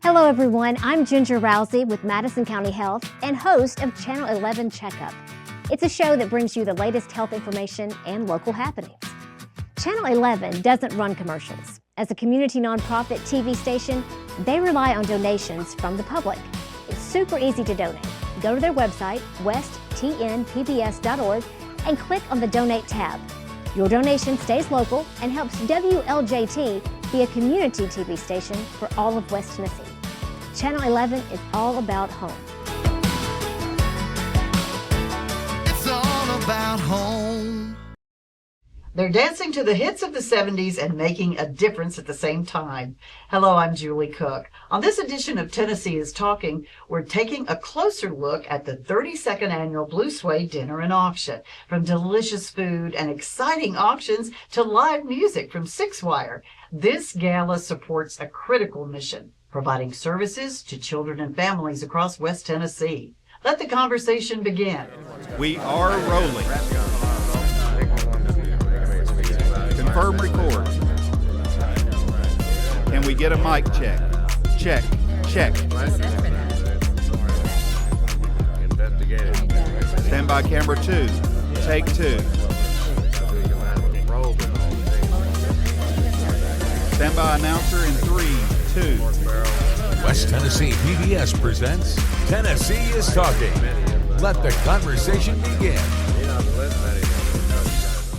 Hello everyone, I'm Ginger Rousey with Madison County Health and host of Channel 11 Checkup. It's a show that brings you the latest health information and local happenings. Channel 11 doesn't run commercials. As a community nonprofit TV station, they rely on donations from the public. It's super easy to donate. Go to their website, westtnpbs.org, and click on the Donate tab. Your donation stays local and helps WLJT be a community TV station for all of West Tennessee. Channel 11 is all about home. It's all about home. They're dancing to the hits of the 70s and making a difference at the same time. Hello, I'm Julie Cook. On this edition of Tennessee is Talking, we're taking a closer look at the 32nd annual Blue Suede Dinner and Auction. From delicious food and exciting auctions to live music from Six Wire, this gala supports a critical mission, providing services to children and families across West Tennessee. Let the conversation begin. We are rolling. Confirm record. Can we get a mic check? Check, check. Stand by camera 2. Take 2. Stand by announcer in 3, 2. West Tennessee PBS presents Tennessee is Talking. Let the conversation begin.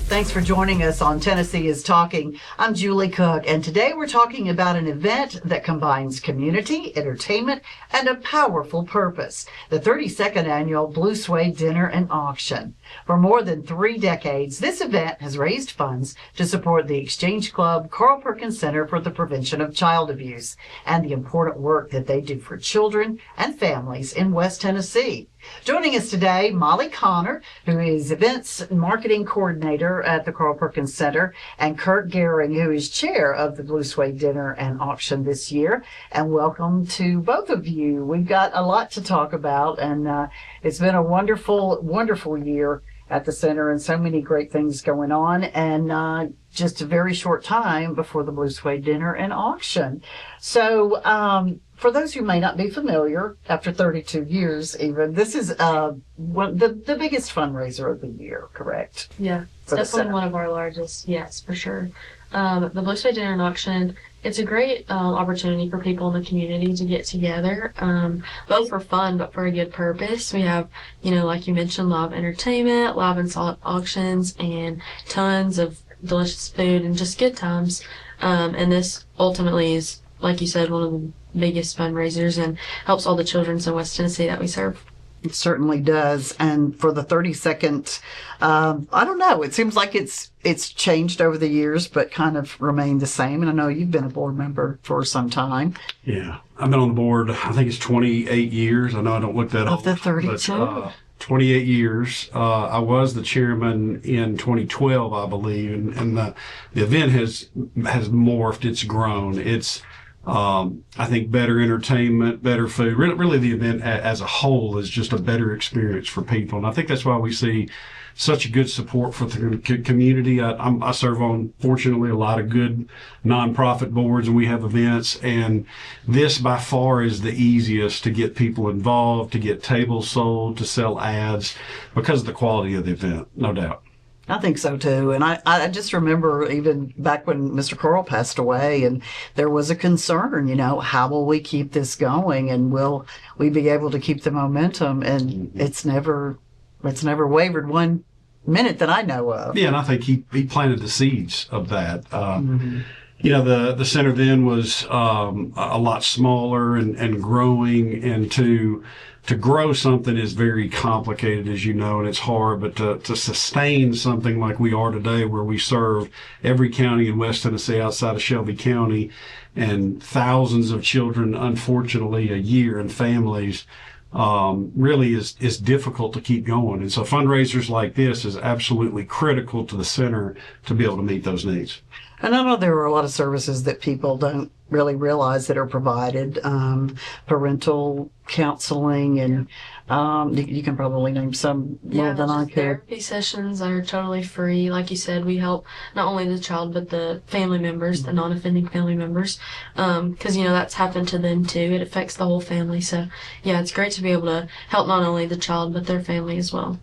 Thanks for joining us on Tennessee is Talking. I'm Julie Cook, and today we're talking about an event that combines community, entertainment, and a powerful purpose, the 32nd annual Blue Suede Dinner and Auction. For more than 3 decades, this event has raised funds to support the Exchange Club Carl Perkins Center for the Prevention of Child Abuse and the important work that they do for children and families in West Tennessee. Joining us today, Molly Connor, who is Events and Marketing Coordinator at the Carl Perkins Center, and Kurt Gehring, who is Chair of the Blue Suede Dinner and Auction this year. And welcome to both of you. We've got a lot to talk about, and it's been a wonderful, wonderful year at the center and so many great things going on. And just a very short time before the Blue Suede Dinner and Auction. So, for those who may not be familiar, after 32 years even, this is the biggest fundraiser of the year, correct? Yeah, it's definitely one of our largest, yes, for sure. The Blue Suede Dinner and Auction, it's a great opportunity for people in the community to get together, both for fun but for a good purpose. We have, like you mentioned, live entertainment, live and silent auctions, and tons of delicious food and just good times. And this ultimately is, like you said, one of the biggest fundraisers and helps all the children in West Tennessee that we serve. It certainly does. And for the 32nd, I don't know, it seems like it's changed over the years, but kind of remained the same. And I know you've been a board member for some time. Yeah, I've been on the board, I think it's 28 years. I know I don't look that old. Of the 32? But, 28 years. I was the chairman in 2012, I believe, and the event has morphed. It's grown. It's I think better entertainment, better food. Really, the event as a whole is just a better experience for people, and I think that's why we see such a good support for the community. I serve on, fortunately, a lot of good nonprofit boards, and we have events, and this by far is the easiest to get people involved, to get tables sold, to sell ads, because of the quality of the event, no doubt. I think so too. And I just remember even back when Mr. Carl passed away, and there was a concern, how will we keep this going, and will we be able to keep the momentum? And it's never wavered one minute that I know of. Yeah, and I think he planted the seeds of that. The center then was a lot smaller and growing, and to grow something is very complicated, as you know, and it's hard, but to sustain something like we are today, where we serve every county in West Tennessee outside of Shelby County and thousands of children, unfortunately, a year, and families, really is difficult to keep going. And so fundraisers like this is absolutely critical to the center to be able to meet those needs. And I know there are a lot of services that people don't really realize that are provided, parental counseling, and you can probably name some more than I just could. therapy sessions are totally free. Like you said, we help not only the child but the family members, the non-offending family members, because that's happened to them too. It affects the whole family. So yeah, it's great to be able to help not only the child but their family as well.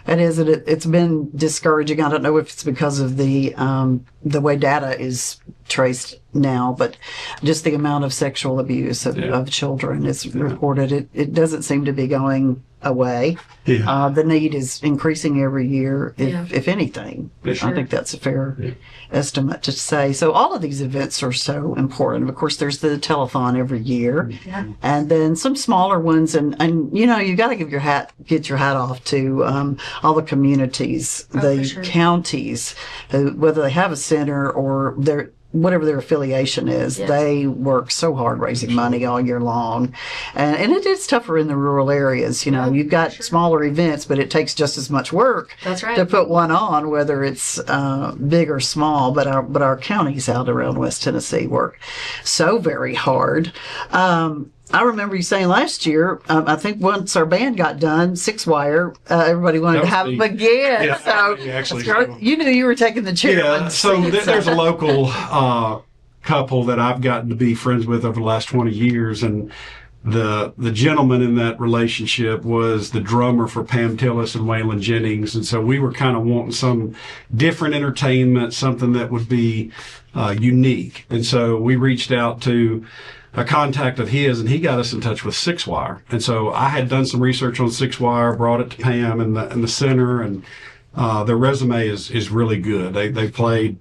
It is. It's been discouraging. I don't know if it's because of the way data is traced now, but just the amount of sexual abuse of children is reported. It doesn't seem to be going away. Yeah. The need is increasing every year, if anything. Sure. I think that's a fair estimate to say. So all of these events are so important. Of course, there's the telethon every year, and then some smaller ones. And you got to get your hat off to all the communities, the sure. counties, whether they have a center or whatever their affiliation is, they work so hard raising money all year long. And it is tougher in the rural areas. You've got smaller events, but it takes just as much work That's right. to put one on, whether it's big or small. But our counties out around West Tennessee work so very hard. I remember you saying last year, I think once our band got done, 6-wire, everybody wanted to have them again. Yeah, So actually, you knew you were taking the chair. Yeah, so there's a local couple that I've gotten to be friends with over the last 20 years, and the gentleman in that relationship was the drummer for Pam Tillis and Waylon Jennings, and so we were kind of wanting some different entertainment, something that would be unique, and so we reached out to a contact of his, and he got us in touch with 6-wire. And so I had done some research on 6-wire, brought it to Pam and the center, and their resume is really good. They played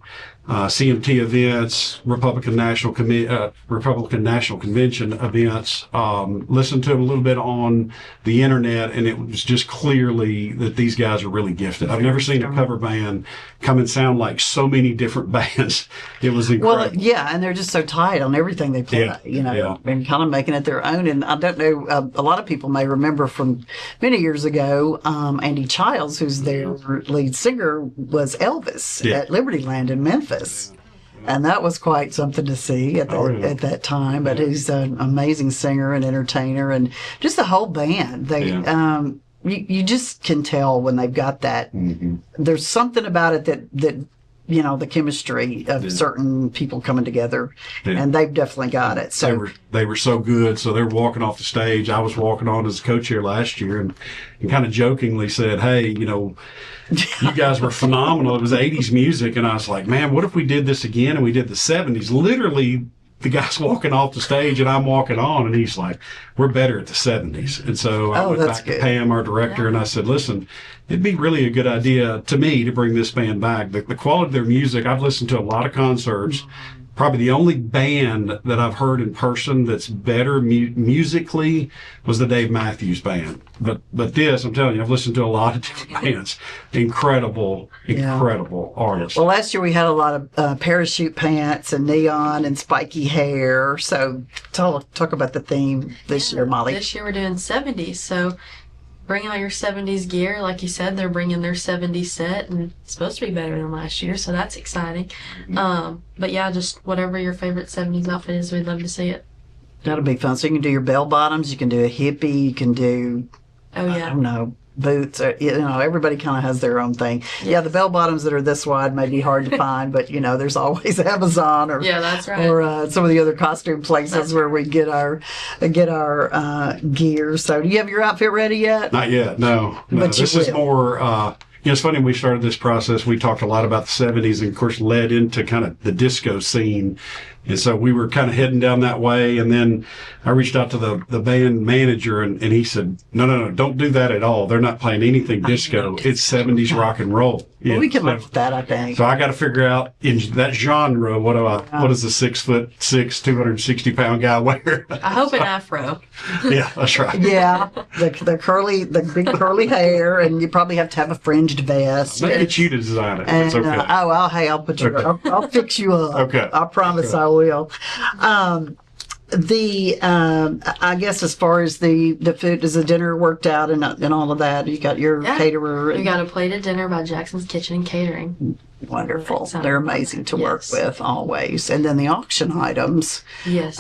CMT events, Republican National Convention events, listened to them a little bit on the internet, and it was just clearly that these guys are really gifted. I've never seen a cover band come and sound like so many different bands. It was incredible. Well, and they're just so tight on everything they play, and kind of making it their own. And I don't know, a lot of people may remember from many years ago, Andy Childs, who's their lead singer, was Elvis at Liberty Land in Memphis. And that was quite something to see at that time. But he's an amazing singer and entertainer, and just the whole band. You just can tell when they've got that. Mm-hmm. There's something about it that the chemistry of certain people coming together, and they've definitely got it. So they were so good. So they were walking off the stage. I was walking on as co-chair last year, and kind of jokingly said, "Hey, you guys were phenomenal. It was 80s music." And I was like, "Man, what if we did this again and we did the 70s?" Literally, the guy's walking off the stage and I'm walking on, and he's like, "We're better at the 70s." And so I went back to Pam, our director, and I said, "Listen, it'd be really a good idea to me to bring this band back. The quality of their music, I've listened to a lot of concerts. Probably the only band that I've heard in person that's better musically was the Dave Matthews Band. But this, I'm telling you, I've listened to a lot of different bands. Incredible artists." Well, last year we had a lot of parachute pants and neon and spiky hair. So talk about the theme this year, Molly. This year we're doing 70s, so bring out your 70s gear. Like you said, they're bringing their 70s set, and it's supposed to be better than last year, so that's exciting. But yeah, just whatever your favorite 70s outfit is, we'd love to see it. That'll be fun. So you can do your bell bottoms, you can do a hippie, you can do, I don't know, boots. Everybody kind of has their own thing. Yes. Yeah, the bell bottoms that are this wide may be hard to find, but there's always Amazon or that's right. or some of the other costume places where we get our gear. So do you have your outfit ready yet? Not yet. No. But this is more. It's funny, when we started this process, we talked a lot about the 70s and, of course, led into kind of the disco scene. And so we were kind of heading down that way. And then I reached out to the band manager, and he said, no, don't do that at all. They're not playing anything disco. It's 70s rock and roll. Well, we can look at that, I think. So I got to figure out in that genre, what does a 6'6", 260-pound guy wear? I hope an afro. Yeah, that's right. Yeah, the big curly hair, and you probably have to have a fringed vest. I'll get you to design it. And, it's okay. I'll put you. Okay. I'll fix you up. Okay. I promise I will. I guess as far as the food, is the dinner worked out and all of that? You got your caterer. We got a plated dinner by Jackson's Kitchen and Catering. Wonderful. They're amazing to work with always. And then the auction items. Yes.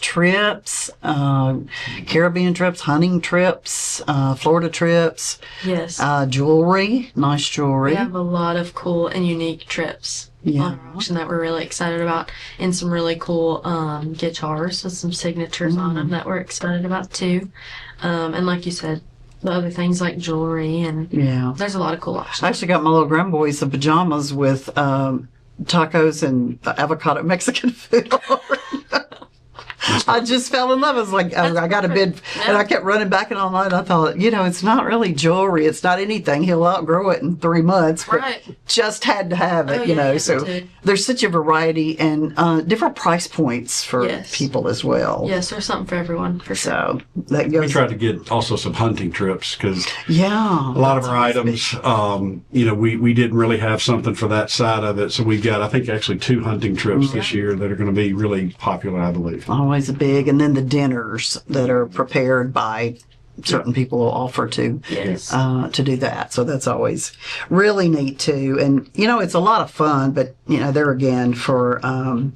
Trips, Caribbean trips, hunting trips, Florida trips. Yes. Jewelry, nice jewelry. We have a lot of cool and unique trips on our auction that we're really excited about, and some really cool guitars with some signatures on them that we're excited about too. And like you said, the other things like jewelry, and there's a lot of cool options. I actually got my little grandboys some pajamas with tacos and avocado Mexican food on it. I just fell in love. I was like, I got a bid, and I kept running back and online. I thought, it's not really jewelry. It's not anything. He'll outgrow it in 3 months. But just had to have it, So there's such a variety and different price points for people as well. Yes, there's something for everyone, for sure. So that goes. We tried to get also some hunting trips because a lot of our items, we didn't really have something for that side of it. So we've got, I think, actually 2 hunting trips this year that are going to be really popular, I believe. Always a big, and then the dinners that are prepared by certain people will offer to do that. So that's always really neat too. And it's a lot of fun, but there again for for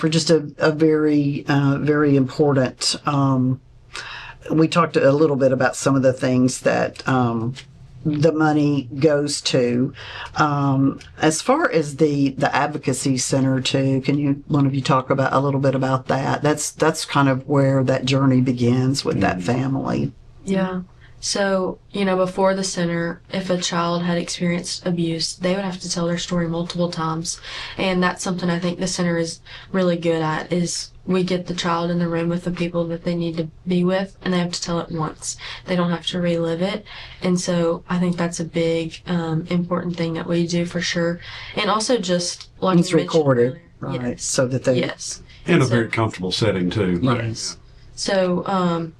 just a very very important. We talked a little bit about some of the things that the money goes to. As far as the advocacy center too, can one of you talk about a little bit about that? That's kind of where that journey begins with that family. Yeah. So, before the center, if a child had experienced abuse, they would have to tell their story multiple times. And that's something I think the center is really good at, is we get the child in the room with the people that they need to be with, and they have to tell it once. They don't have to relive it. And so I think that's a big, important thing that we do for sure. And also just like it's recorded, right? Yes. So that they in a very comfortable setting too. Yes. So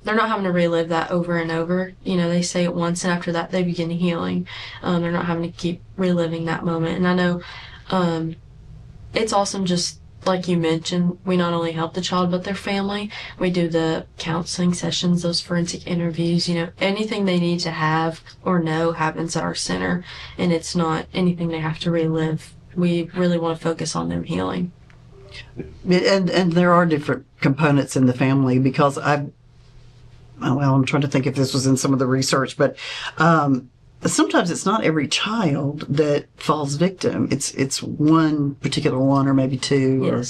they're not having to relive that over and over. They say it once, and after that they begin healing. They're not having to keep reliving that moment. And I know it's awesome, just like you mentioned, we not only help the child but their family. We do the counseling sessions, those forensic interviews. Anything they need to have or know happens at our center, and it's not anything they have to relive. We really want to focus on them healing. And there are different components in the family, because I'm trying to think if this was in some of the research, but sometimes it's not every child that falls victim. It's one particular one, or maybe 2,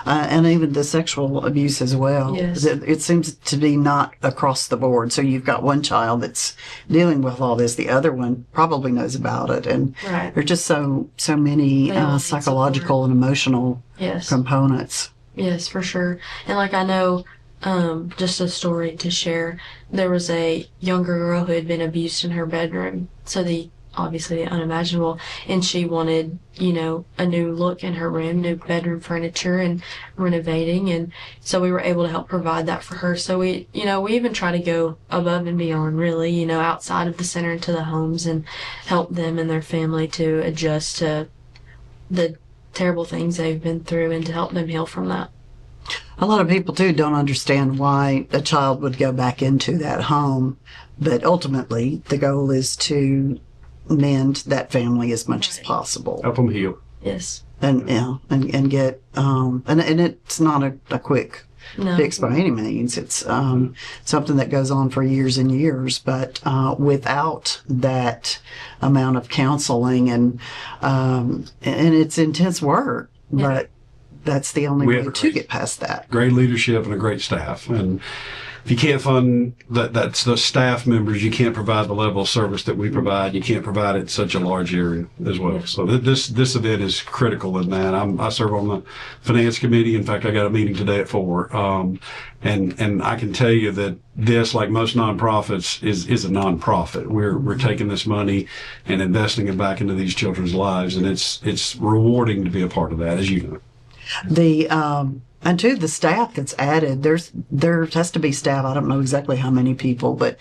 and even the sexual abuse as well. Yes. It seems to be not across the board. So you've got one child that's dealing with all this, the other one probably knows about it, and there are just so many psychological and emotional components. Yes, for sure. And like I know, just a story to share, there was a younger girl who had been abused in her bedroom. So obviously the unimaginable, and she wanted, a new look in her room, new bedroom furniture, and renovating. And so we were able to help provide that for her. So we even try to go above and beyond, really, outside of the center into the homes, and help them and their family to adjust to the terrible things they've been through, and to help them heal from that. A lot of people too don't understand why a child would go back into that home, but ultimately the goal is to mend that family as much as possible. Help them heal. Yes. And get and it's not a quick fix by any means. It's something that goes on for years and years, but without that amount of counseling and it's intense work, but that's the only way to get past that. Great leadership and a great staff. And if you can't fund that's the staff members, you can't provide the level of service that we provide. You can't provide it in such a large area as well. So this event is critical in that. I serve on the finance committee. In fact, I got a meeting today at 4. And I can tell you that this, like most nonprofits, is a nonprofit. We're taking this money and investing it back into these children's lives, and it's rewarding to be a part of that, as you know. And to the staff that's added, there has to be staff. I don't know exactly how many people, but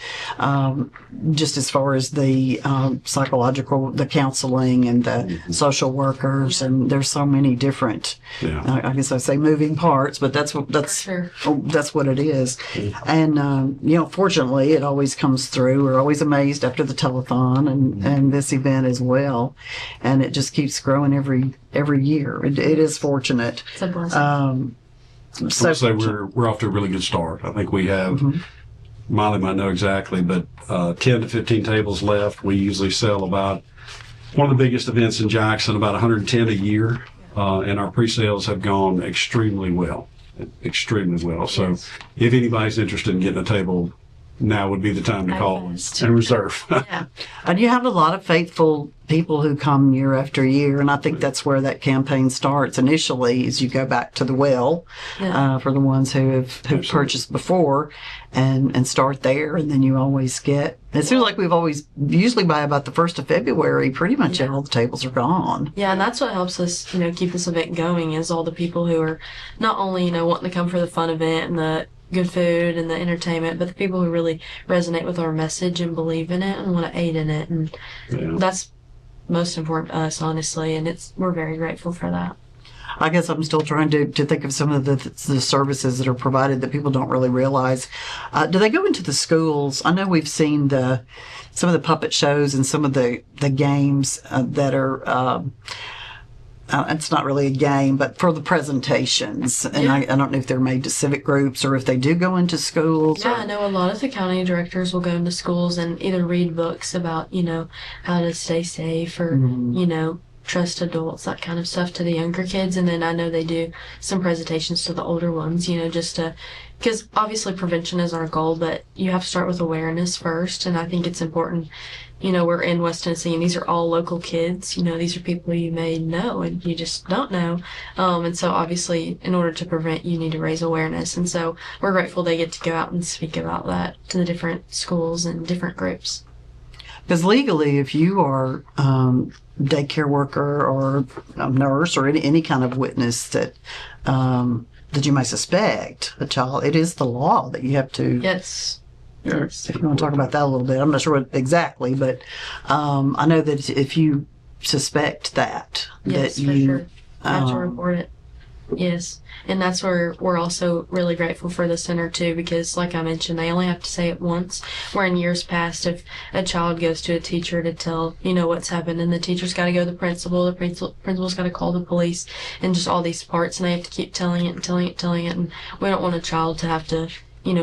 just as far as the psychological, the counseling, and the social workers, and there's so many different. Yeah. I guess I say moving parts, but that's Sure. that's what it is. And fortunately, it always comes through. We're always amazed after the telethon and this event as well, and it just keeps growing every year. It is fortunate. It's a blessing. I would say we're off to a really good start. I think we have, Molly might know exactly, but 10 to 15 tables left. We usually sell about, one of the biggest events in Jackson, about 110 a year, and our pre-sales have gone extremely well. So if anybody's interested in getting a table, now would be the time to call and reserve. Yeah. And you have a lot of faithful people who come year after year, and I think that's where that campaign starts initially, is you go back to the well for the ones who've purchased before and start there, and then you always get, it seems like we've always, usually by about the 1st of February, pretty much all the tables are gone. Yeah, and that's what helps us, keep this event going, is all the people who are not only, wanting to come for the fun event and the good food and the entertainment, but the people who really resonate with our message and believe in it and want to aid in it, and that's most important to us, honestly, and we're very grateful for that. I guess I'm still trying to think of some of the services that are provided that people don't really realize. Do they go into the schools? I know we've seen some of the puppet shows and some of the games that are. It's not really a game, but for the presentations. And I don't know if they're made to civic groups or if they do go into schools. Yeah, I know a lot of the county directors will go into schools and either read books about, how to stay safe or, trust adults, that kind of stuff to the younger kids. And then I know they do some presentations to the older ones, just to, because obviously prevention is our goal, but you have to start with awareness first. And I think it's important. We're in West Tennessee, and these are all local kids. These are people you may know and you just don't know. And so obviously, in order to prevent, you need to raise awareness. And so we're grateful they get to go out and speak about that to the different schools and different groups. Because legally, if you are daycare worker or a nurse or any kind of witness that you may suspect a child, it is the law that you have to. Yes. If you want to talk about that a little bit, I'm not sure what exactly, but I know that if you suspect that Yes, that you for sure. Have to report it. Yes, and that's where we're also really grateful for the center too, because like I mentioned, they only have to say it once, where in years past, if a child goes to a teacher to tell, what's happened, and the teacher's got to go to the principal's got to call the police, and just all these parts, and they have to keep telling it, and we don't want a child to have to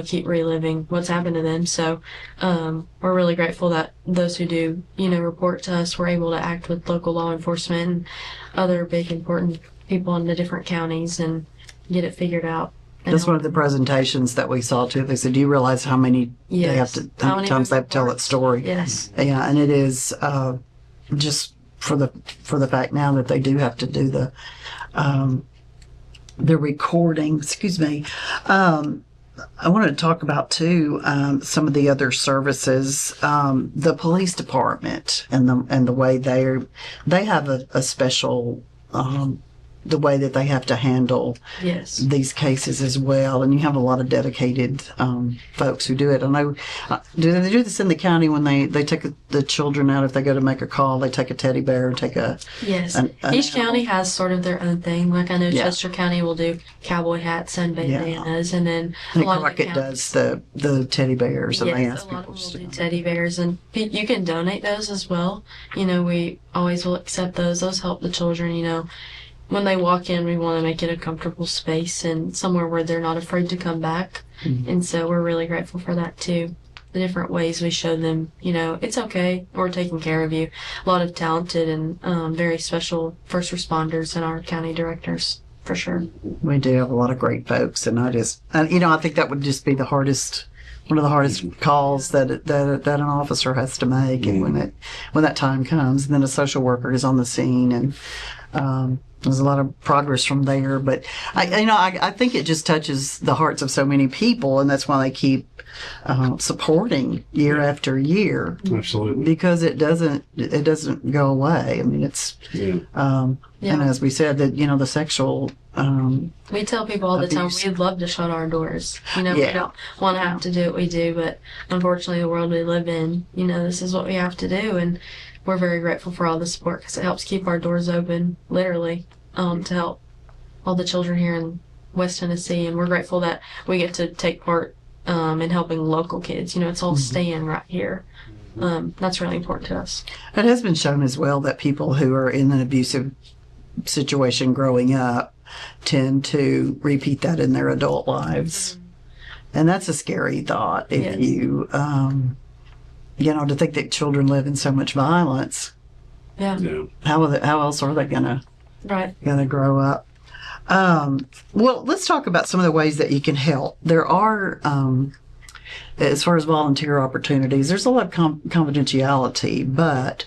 keep reliving what's happened to them. So we're really grateful that those who do, report to us, we're able to act with local law enforcement and other big important people in the different counties and get it figured out. That's one of the presentations that we saw too. They said, "Do you realize how many how many times they have to tell that story?" Yes. Yeah, and it is just for the fact now that they do have to do the recording. Excuse me. I wanted to talk about too some of the other services, the police department and the way they have a special the way that they have to handle these cases as well. And you have a lot of dedicated folks who do it. I know, do they do this in the county when they take the children out? If they go to make a call, they take a teddy bear and take a... Yes. Each county has sort of their own thing. Like I know Chester County will do cowboy hats and bandanas. And then I think Crockett does the teddy bears. And they ask a lot people of them will do teddy bears. And you can donate those as well. We always will accept those. Those help the children, when they walk in, we want to make it a comfortable space and somewhere where they're not afraid to come back. Mm-hmm. And so we're really grateful for that too. The different ways we show them, it's okay. We're taking care of you. A lot of talented and very special first responders and our county directors, for sure. We do have a lot of great folks. And I think that would just be one of the hardest calls that an officer has to make. And when that time comes, and then a social worker is on the scene, and there's a lot of progress from there, but I think it just touches the hearts of so many people, and that's why they keep supporting year after year. Absolutely, because it doesn't go away. I mean, it's and as we said, that the sexual We tell people all the time abuse. we'd love to shut our doors. We Yeah. don't want to have to do what we do, but unfortunately, the world we live in, this is what we have to do, and we're very grateful for all the support because it helps keep our doors open, literally, to help all the children here in West Tennessee, and we're grateful that we get to take part in helping local kids. It's all staying right here. That's really important to us. It has been shown as well that people who are in an abusive situation growing up tend to repeat that in their adult lives. And that's a scary thought if Yes. you, to think that children live in so much violence. Yeah. Yeah. How else are they gonna Right. grow up? Well, let's talk about some of the ways that you can help. There are, as far as volunteer opportunities, there's a lot of confidentiality, but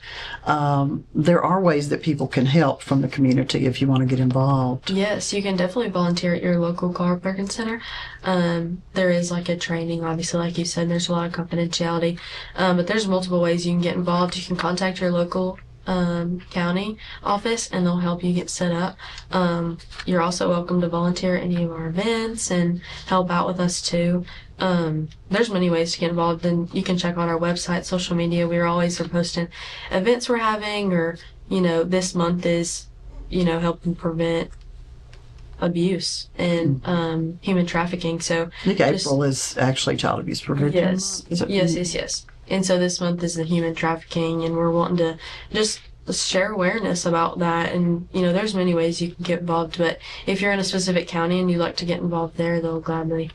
there are ways that people can help from the community if you want to get involved. Yes, you can definitely volunteer at your local Carl Perkins Center. There is like a training, obviously, like you said, there's a lot of confidentiality, but there's multiple ways you can get involved. You can contact your local county office and they'll help you get set up. You're also welcome to volunteer at any of our events and help out with us too. There's many ways to get involved, and you can check on our website, social media. We're always posting events we're having, or this month is helping prevent abuse and human trafficking. So I think April is actually Child Abuse Prevention yes, Month. yes. And so this month is the human trafficking, and we're wanting to just share awareness about that. And there's many ways you can get involved, but if you're in a specific county and you'd like to get involved there, they'll gladly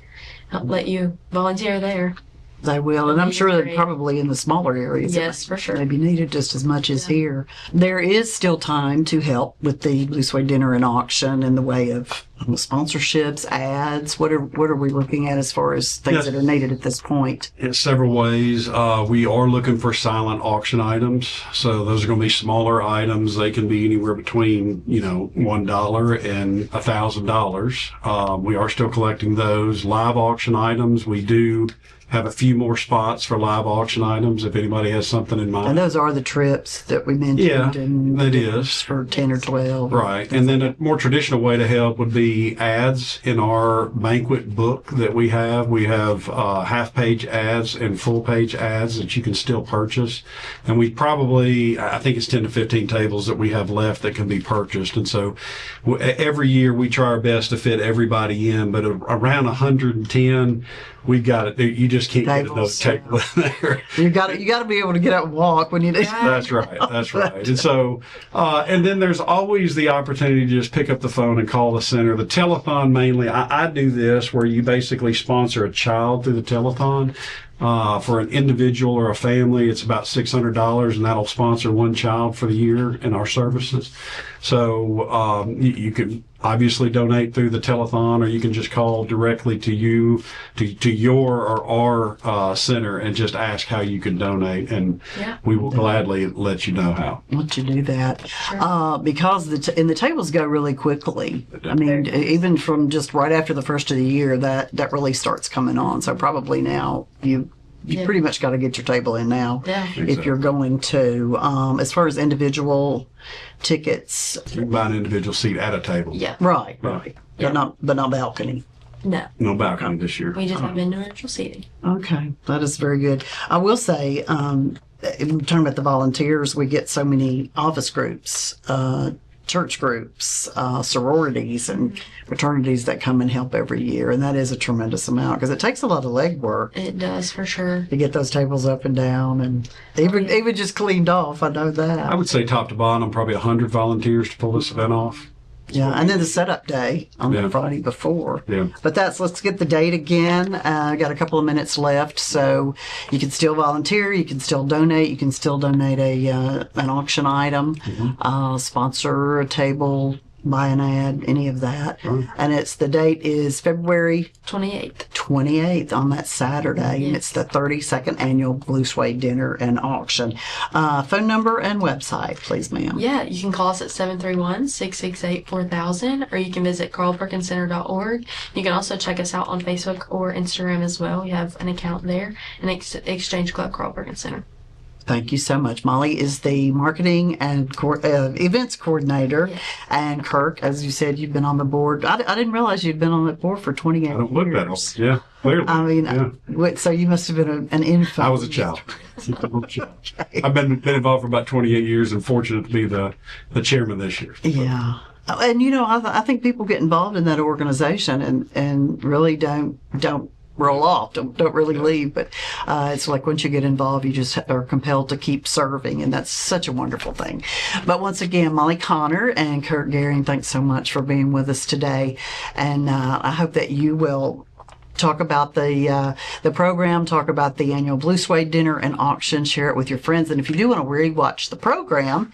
let you volunteer there. They will, and I'm sure they're Great. probably in the smaller areas. Yes, for sure. Maybe needed just as much as here. There is still time to help with the Blue Suede Dinner and Auction in the way of sponsorships, ads. What are we looking at as far as things Yes. that are needed at this point? In several ways. We are looking for silent auction items. So those are going to be smaller items. They can be anywhere between, $1 and $1,000. We are still collecting those. Live auction items, we do have a few more spots for live auction items if anybody has something in mind. And those are the trips that we mentioned. Yeah, and that is. for 10 or 12. Right. And then a more traditional way to help would be ads in our banquet book that we have. We have half-page ads and full-page ads that you can still purchase. And we probably, I think it's 10 to 15 tables that we have left that can be purchased. And so every year we try our best to fit everybody in, but around 110, we got it. You just can't get another Tables, table in there. You got to be able to get out and walk when you do. That's right. That's right. And so, and then there's always the opportunity to just pick up the phone and call the center. The telethon mainly, I do this where you basically sponsor a child through the telethon. For an individual or a family, it's about $600, and that'll sponsor one child for the year in our services. So you can obviously donate through the telethon, or you can just call directly to your or our center and just ask how you can donate, and we will gladly let you know how. Once you do that, because the tables go really quickly. I mean, even from just right after the first of the year, that really starts coming on. So probably now you pretty much got to get your table in now if you're going to. As far as individual tickets, You can buy an individual seat at a table. Yeah. right, Yeah. but not balcony. No. No balcony this year. We just have individual seating. Okay, that is very good. I will say, we're talking about the volunteers. We get so many office groups, church groups, sororities, and fraternities that come and help every year, and that is a tremendous amount because it takes a lot of legwork It does, for sure. to get those tables up and down, and even just cleaned off. I know that. I would say top to bottom, probably 100 volunteers to pull this event off. Yeah, and then the setup day on the Friday before. Yeah. But let's get the date again. Got a couple of minutes left, so you can still volunteer, you can still donate, you can still donate an auction item, sponsor a table, buy an ad, any of that. And the date is February 28th on that Saturday, and it's the 32nd annual Blue Suede Dinner and Auction. Phone number and website, please, ma'am. Yeah, you can call us at 731-668-4000, or you can visit carlperkinscenter.org. You can also check us out on Facebook or Instagram as well. We have an account there, and Exchange Club Carl Perkins Center. Thank you so much. Molly is the marketing and events coordinator. Yes. And Kirk, as you said, you've been on the board. I didn't realize you'd been on the board for 28 years. I don't look that old. Yeah, clearly. I mean, yeah. So you must have been an infant. I was a child. I've been involved for about 28 years and fortunate to be the chairman this year. Yeah. And, you know, I think people get involved in that organization and really don't roll off, don't really leave. But it's like once you get involved, you just are compelled to keep serving, and that's such a wonderful thing. But once again, Molly Connor and Kurt Gehring, thanks so much for being with us today. And I hope that you will talk about the program, talk about the annual Blue Suede dinner and auction, share it with your friends. And if you do want to rewatch the program,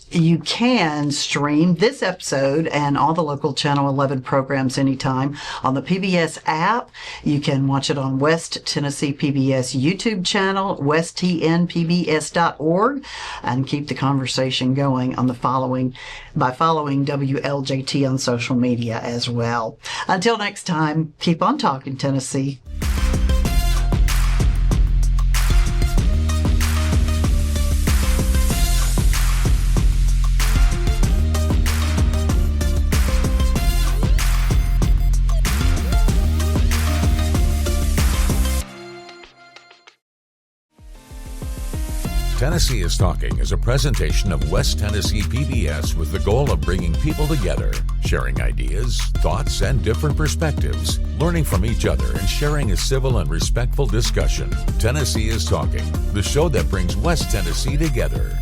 you can stream this episode and all the local Channel 11 programs anytime on the PBS app. You can watch it on West Tennessee PBS YouTube channel, westtnpbs.org, and keep the conversation going on by following WLJT on social media as well. Until next time, keep on talking, Tennessee. Tennessee is Talking is a presentation of West Tennessee PBS with the goal of bringing people together, sharing ideas, thoughts, and different perspectives, learning from each other and sharing a civil and respectful discussion. Tennessee is Talking, the show that brings West Tennessee together.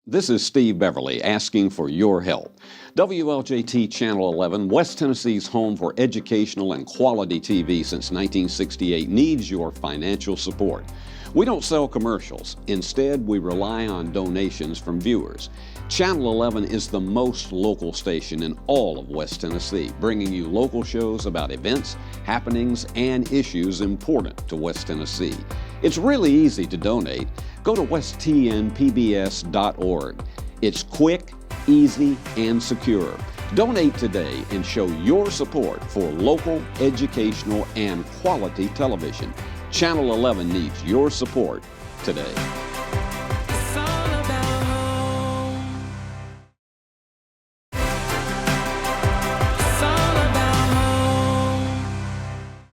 This is Steve Beverly asking for your help. WLJT Channel 11, West Tennessee's home for educational and quality TV since 1968, needs your financial support. We don't sell commercials. Instead, we rely on donations from viewers. Channel 11 is the most local station in all of West Tennessee, bringing you local shows about events, happenings, and issues important to West Tennessee. It's really easy to donate. Go to westtnpbs.org. It's quick, easy, and secure. Donate today and show your support for local, educational, and quality television. Channel 11 needs your support today.